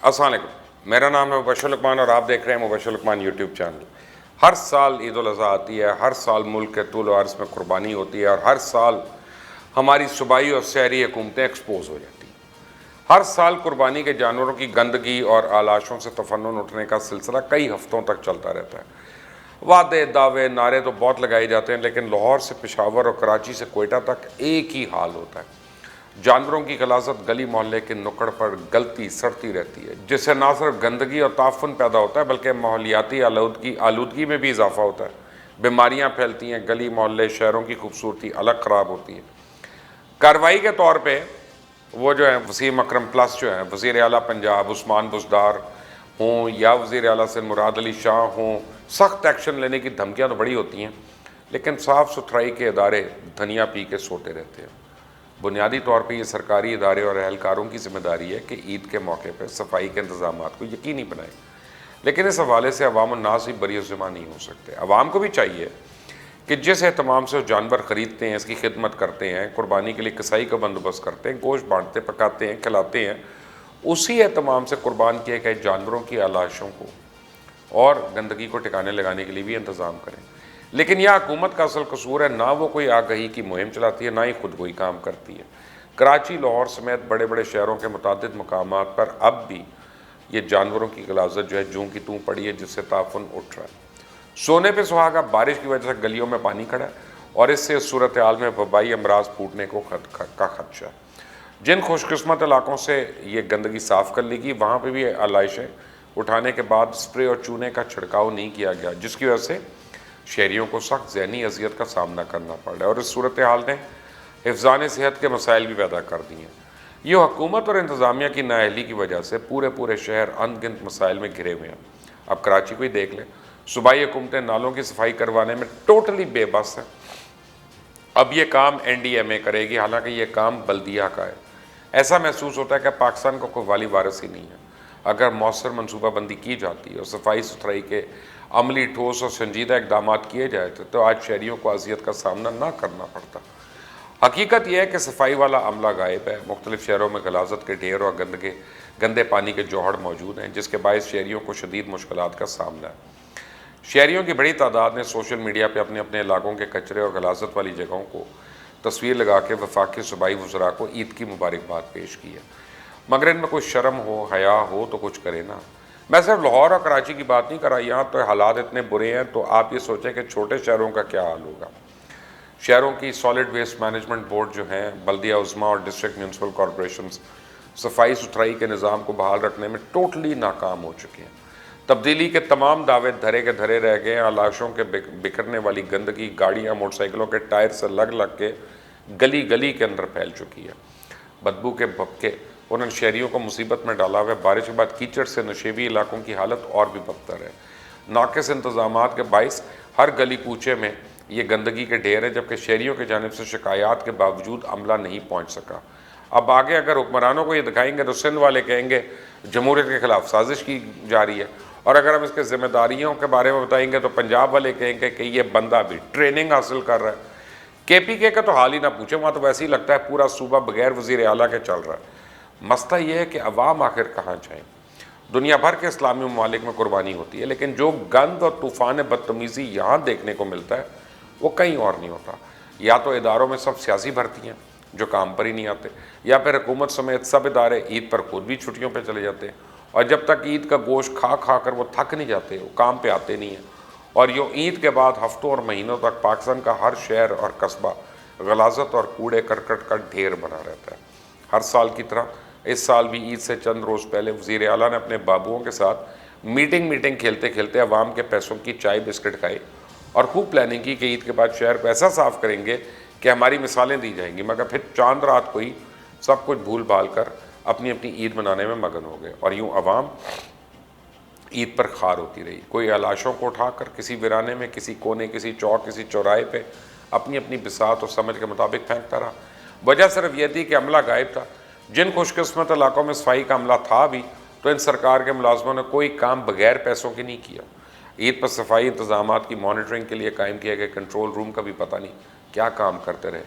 अस्सलाम वालेकुम। मेरा नाम है मुबशर लुकमान और आप देख रहे हैं मुबशर लुकमान यूट्यूब चैनल। हर साल ईद उल अज़हा आती है, हर साल मुल्क के तूल और अर्ज़ में कुर्बानी होती है और हर साल हमारी सूबाई और शहरी हुकूमतें एक्सपोज हो जाती हैं। हर साल कुर्बानी के जानवरों की गंदगी और आलाशों से तफन्नुन उठने का सिलसिला कई हफ्तों तक चलता रहता है। वादे दावे नारे तो बहुत लगाए जाते हैं, लेकिन लाहौर से पेशावर और कराची से कोयटा तक एक ही हाल होता है। जानवरों की गलाजत गली मोहल्ले के नुक्कड़ पर गलती सड़ती रहती है, जिससे ना सिर्फ गंदगी और ताफुन पैदा होता है बल्कि माहौलियाती आलूदगी में भी इजाफा होता है। बीमारियां फैलती हैं, गली मोहल्ले शहरों की खूबसूरती अलग ख़राब होती है। कार्रवाई के तौर पे वो जो है वसीम अकरम प्लस जो है वज़ीर आला पंजाब उस्मान बुज़दार हों या वज़ीर आला से मुराद अली शाह हों, सख्त एक्शन लेने की धमकियाँ तो बड़ी होती हैं, लेकिन साफ़ सुथराई के इदारे धनिया पी के सोते रहते हैं। बुनियादी तौर पर यह सरकारी इदारे और एहलकारों की जिम्मेदारी है कि ईद के मौके पर सफाई के इंतजाम को यकीनी बनाएं, लेकिन इस हवाले से अवाम नास ही बरीज़िम्मा नहीं हो सकते। अवाम को भी चाहिए कि जिस एहतमाम से वो जानवर ख़रीदते हैं, इसकी खिदमत करते हैं, कुर्बानी के लिए कसाई का बंदोबस्त करते हैं, गोश्त बांटते पकाते हैं, खिलाते हैं, उसी एहतमाम से कुर्बान किए गए जानवरों की आलाशों को और गंदगी को ठिकाने लगाने के लिए भी इंतज़ाम करें। लेकिन यह हुकूमत का असल कसूर है, ना वो कोई आगही की मुहिम चलाती है, ना ही खुद कोई काम करती है। कराची, लाहौर समेत बड़े बड़े शहरों के मुतादिद मकामात पर अब भी ये जानवरों की गलाजत जो है जूं की तूं पड़ी है, जिससे ताफुन उठ रहा है। सोने पे सुहागा, बारिश की वजह से गलियों में पानी खड़ा है और इससे सूरत हाल में वबाई अमराज फूटने को का खदशा है। जिन खुशकिस्मत इलाकों से ये गंदगी साफ़ कर ली गई, वहाँ पर भी आलाइशें उठाने के बाद स्प्रे और चूने का छिड़काव नहीं किया गया, जिसकी वजह से शहरियों को सख्त ज़हनी अजियत का सामना करना पड़ रहा है और इस सूरत हाल ने हिफ़्ज़ान सेहत के मसाइल भी पैदा कर दिए हैं। ये हुकूमत और इंतज़ामिया की नाअहली की वजह से पूरे शहर अनगिनत मसाइल में घिरे हुए हैं। अब कराची को ही देख लें, सूबाई हुकूमतें नालों की सफाई करवाने में टोटली बेबस हैं। अब ये काम NDMA करेगी, हालांकि ये काम बल्दिया का है। ऐसा महसूस होता है कि पाकिस्तान का कोई वाली वारिस ही नहीं है। अगर मौसर मनसूबाबंदी की जाती है और सफाई सुथराई के अमली ठोस और संजीदा इकदाम किए जाए तो आज शहरियों को अजियत का सामना ना करना पड़ता। हकीकत यह है कि सफाई वाला अमला गायब है। मुख्तलिफ शहरों में गलाजत के ढेर और गंदे पानी के जोहड़ मौजूद हैं, जिसके बायस शहरियों को शदीद मुश्किलात का सामना है। शहरियों की बड़ी तादाद ने सोशल मीडिया पर अपने अपने इलाकों के कचरे और गलाजत वाली जगहों को तस्वीर लगा के वफाकी सूबाई वज़रा को ईद की मुबारकबाद पेश की है, मगर इनमें कोई शर्म हो, हया हो तो कुछ करे ना। मैं सिर्फ लाहौर और कराची की बात नहीं कर रहा, यहाँ तो हालात इतने बुरे हैं तो आप ये सोचें कि छोटे शहरों का क्या हाल होगा। शहरों की सॉलिड वेस्ट मैनेजमेंट बोर्ड जो हैं, बल्दिया उज़्मा और डिस्ट्रिक्ट म्यूनसिपल कॉरपोरेशन सफाई सुथराई के निज़ाम को बहाल रखने में टोटली नाकाम हो चुके हैं। तब्दीली के तमाम दावे धरे के धरे रह गए हैं। आलाशों के बिखरने वाली गंदगी गाड़ियाँ मोटरसाइकिलों के टायर से लग के गली गली के अंदर फैल चुकी है। बदबू के भपके उन्होंने शहरियों को मुसीबत में डाला हुआ है। बारिश के बाद कीचड़ से नशेबी इलाकों की हालत और भी बदतर है। नाक़िस इंतज़ामात के बाइस हर गली कूचे में ये गंदगी के ढेर है, जबकि शहरियों की जानिब से शिकायत के बावजूद अमला नहीं पहुँच सका। अब आगे अगर हुक्मरानों को ये दिखाएंगे तो सिंध वाले कहेंगे जमहूरियत के ख़िलाफ़ साजिश की जा रही है, और अगर हम इसके ज़िम्मेदारियों के बारे में बताएंगे तो पंजाब वाले कहेंगे कि ये बंदा भी ट्रेनिंग हासिल कर रहा है। KPK का तो हाल ही ना पूछे, वहाँ तो वैसे ही लगता है पूरा सूबा बगैर वज़ीर आला के चल रहा है। मसला ये है कि अवाम आखिर कहाँ जाएँ। दुनिया भर के इस्लामी ममालिक में कुर्बानी होती है, लेकिन जो गंद और तूफ़ान बदतमीज़ी यहाँ देखने को मिलता है वो कहीं और नहीं होता। या तो इदारों में सब सियासी भर्ती हैं जो काम पर ही नहीं आते, या फिर हुकूमत समेत सब इदारे ईद पर खुद भी छुट्टियों पर चले जाते हैं, और जब तक ईद का गोश्त खा कर वो थक नहीं जाते, वो काम पर आते नहीं हैं। और यूँ ईद के बाद हफ्तों और महीनों तक पाकिस्तान का हर शहर और कस्बा गलाजत और कूड़े करकट का ढेर बना रहता है। हर साल की तरह इस साल भी ईद से चंद रोज़ पहले वज़ीर आला ने अपने बाबुओं के साथ मीटिंग खेलते खेलते अवाम के पैसों की चाय बिस्किट खाए और खूब प्लानिंग की कि ईद के बाद शहर को ऐसा साफ़ करेंगे कि हमारी मिसालें दी जाएंगी, मगर फिर चांद रात को ही सब कुछ भूल भाल कर अपनी अपनी ईद मनाने में मगन हो गए और यूँ अवाम ईद पर खार होती रही। कोई आलाशों को उठाकर किसी वीराने में, किसी कोने, किसी चौक, किसी चौराहे पे अपनी अपनी बिसात और समझ के मुताबिक फेंकता रहा। वजह सिर्फ यह थी कि अमला गायब था। जिन खुशकिस्मत इलाकों में सफाई का अमला था भी, तो इन सरकार के मुलाजमों ने कोई काम बगैर पैसों के नहीं किया। ईद पर सफाई इंतजाम की मॉनिटरिंग के लिए कायम किया गया कंट्रोल रूम का भी पता नहीं क्या काम करते रहे,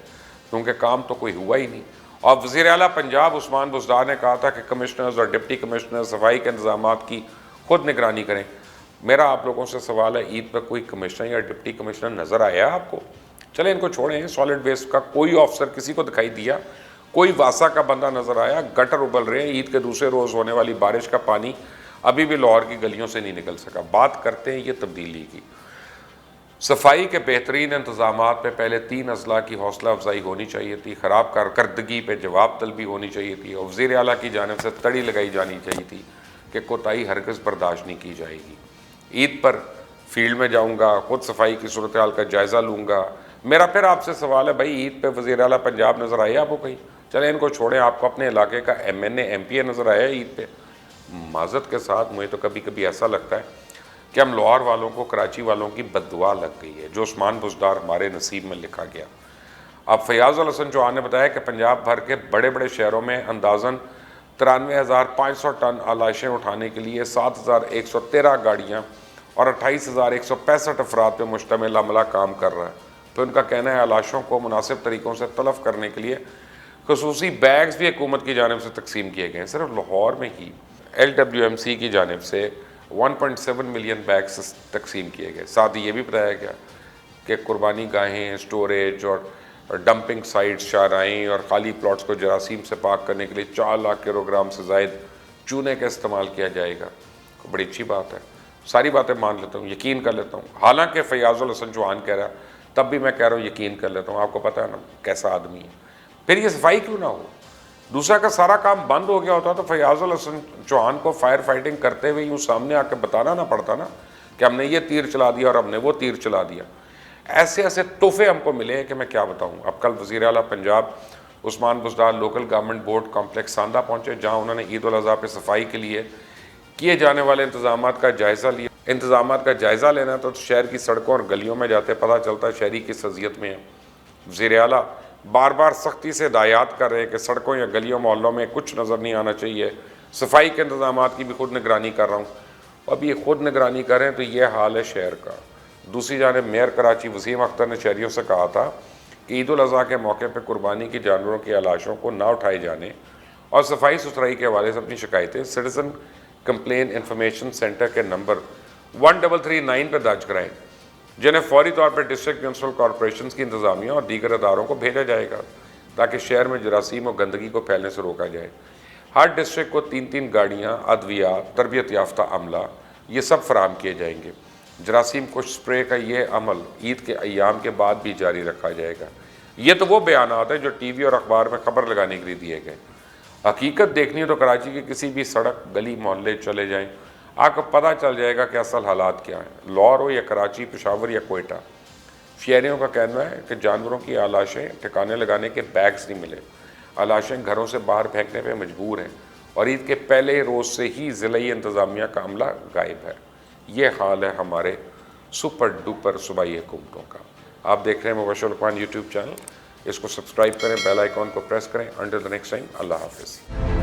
क्योंकि काम तो कोई हुआ ही नहीं। और वज़ीर आला पंजाब उस्मान बुज़दार ने कहा था कि कमिश्नर्स और डिप्टी कमिश्नर सफाई के इंतजाम की खुद निगरानी करें। मेरा आप लोगों से सवाल है, ईद पर कोई कमिश्नर या डिप्टी कमिश्नर नज़र आया आपको? चले इनको छोड़ें, सॉलिड वेस्ट का कोई ऑफिसर किसी को दिखाई दिया? कोई वासा का बंदा नज़र आया? गटर उबल रहे हैं, ईद के दूसरे रोज़ होने वाली बारिश का पानी अभी भी लाहौर की गलियों से नहीं निकल सका। बात करते हैं ये तब्दीली की। सफाई के बेहतरीन इंतजाम पे पहले 3 अजला की हौसला अफजाई होनी चाहिए थी, ख़राब कारकर्दगी पे जवाब तलबी होनी चाहिए थी और वज़ीर आला की जानिब से तड़ी लगाई जानी चाहिए थी कि कोताही हरगिज़ बर्दाश्त नहीं की जाएगी। ईद पर फील्ड में जाऊँगा, खुद सफाई की सूरत हाल का जायज़ा लूँगा। मेरा फिर आपसे सवाल है, भाई ईद पे वज़ीर आला पंजाब नज़र आए आपको कहीं? चले इनको छोड़ें, आपको अपने इलाके का MNA MPA नज़र आया ईद पे? माज़रत के साथ मुझे तो कभी कभी ऐसा लगता है कि हम लाहौर वालों को कराची वालों की बद्दुआ लग गई है, जो उस्मान बुज़दार हमारे नसीब में लिखा गया। अब फयाज़ अल हसन चौहान ने बताया कि पंजाब भर के बड़े बड़े शहरों में अंदाज़न 93,500 टन आलाशें उठाने के लिए 7,113 गाड़ियाँ और 28,165 अफराद पर मुश्तमिल अमला काम कर रहा है। तो उनका कहना है आलाशों को मुनासिब तरीक़ों से तलफ़ करने के लिए खुसूसी बैग्स भी हुकूमत की जानिब से तकसीम किए गए हैं। सिर्फ लाहौर में ही LWMC की जानिब से 1.7 मिलियन बैग्स तकसीम किए गए। साथ ही ये भी बताया गया कि कुर्बानी गाहें, स्टोरेज और डंपिंग साइट्स, शाहराएँ और खाली प्लॉट्स को जरासीम से पाक करने के लिए 4 लाख किलोग्राम से ज़ायद चूने का इस्तेमाल किया जाएगा। बड़ी अच्छी बात है, सारी बातें मान लेता हूँ, यकीन कर लेता हूँ। हालांकि फयाज़ अल हसन चौहान कह रहा, तब भी मैं कह रहा हूँ यकीन कर लेता हूँ। आपको पता है ना कैसा आदमी है, फिर ये सफाई क्यों ना हो? दूसरा का सारा काम बंद हो गया होता तो फयाज़ अल हसन चौहान को फायर फाइटिंग करते हुए यूँ सामने आकर बताना ना पड़ता ना कि हमने ये तीर चला दिया और हमने वो तीर चला दिया। ऐसे ऐसे तोहफे हमको मिले हैं कि मैं क्या बताऊँ। अब कल वज़ीर आला Punjab Usman Buzdar local government board complex Sanda पहुँचे, जहाँ उन्होंने ईद उल अज़हा पे सफाई के लिए किए जाने वाले इंतजाम का जायज़ा लिया। इंतजाम का जायज़ा लेना तो शहर की सड़कों और गलियों में जाते पता चलता है शहरी किस अजियत में है। वज़ीर आला बार बार सख्ती से हिदायत कर रहे हैं कि सड़कों या गलियों मोहल्लों में कुछ नज़र नहीं आना चाहिए। सफाई के इंतजाम की भी खुद निगरानी कर रहा हूँ। अब ये खुद निगरानी करें तो ये हाल है शहर का। दूसरी जानिब मेयर कराची वसीम अख्तर ने शहरियों से कहा था कि ईद उल अज़हा के मौके पर कुर्बानी की जानवरों की आलाशों को ना उठाए जाने और सफाई सुथराई के हवाले से अपनी शिकायतें सिटीज़न कंप्लेन इंफॉर्मेशन सेंटर के नंबर 1339 पर दर्ज कराएँ, जिन्हें फौरी तौर पर डिस्ट्रिक्ट म्यूनसिपल कॉरपोरेशन की इंतजामिया और दीगर अदारों को भेजा जाएगा ताकि शहर में जरासीम और गंदगी को फैलने से रोका जाए। हर डिस्ट्रिक्ट को 3-3 गाड़ियाँ, अद्वियात, तरबियत याफ्ता अमला, ये सब फराहम किए जाएंगे। जरासीम को स्प्रे का ये अमल ईद के अयाम के बाद भी जारी रखा जाएगा। ये तो वो बयानात हैं जो TV और अखबार में खबर लगाने के लिए दिए गए। हकीकत देखनी है तो कराची की किसी भी सड़क, गली, मोहल्ले चले जाएँ, आपको पता चल जाएगा कि असल हालात क्या हैं। लाहौर हो या कराची, पेशावर या कोयटा, शहरियों का कहना है कि जानवरों की आलाशें ठिकाने लगाने के बैग्स नहीं मिले। आलाशें घरों से बाहर फेंकने पे मजबूर हैं और ईद के पहले रोज़ से ही ज़िलाई इंतज़ामिया का अमला गायब है। ये हाल है हमारे सुपर डुपर सूबाई हुकूमतों का। आप देख रहे हैं मुबशर लुकमान यूट्यूब चैनल। इसको सब्सक्राइब करें, बेल आइकॉन को प्रेस करें। अंटिल द नेक्स्ट टाइम, अल्लाह हाफिज़।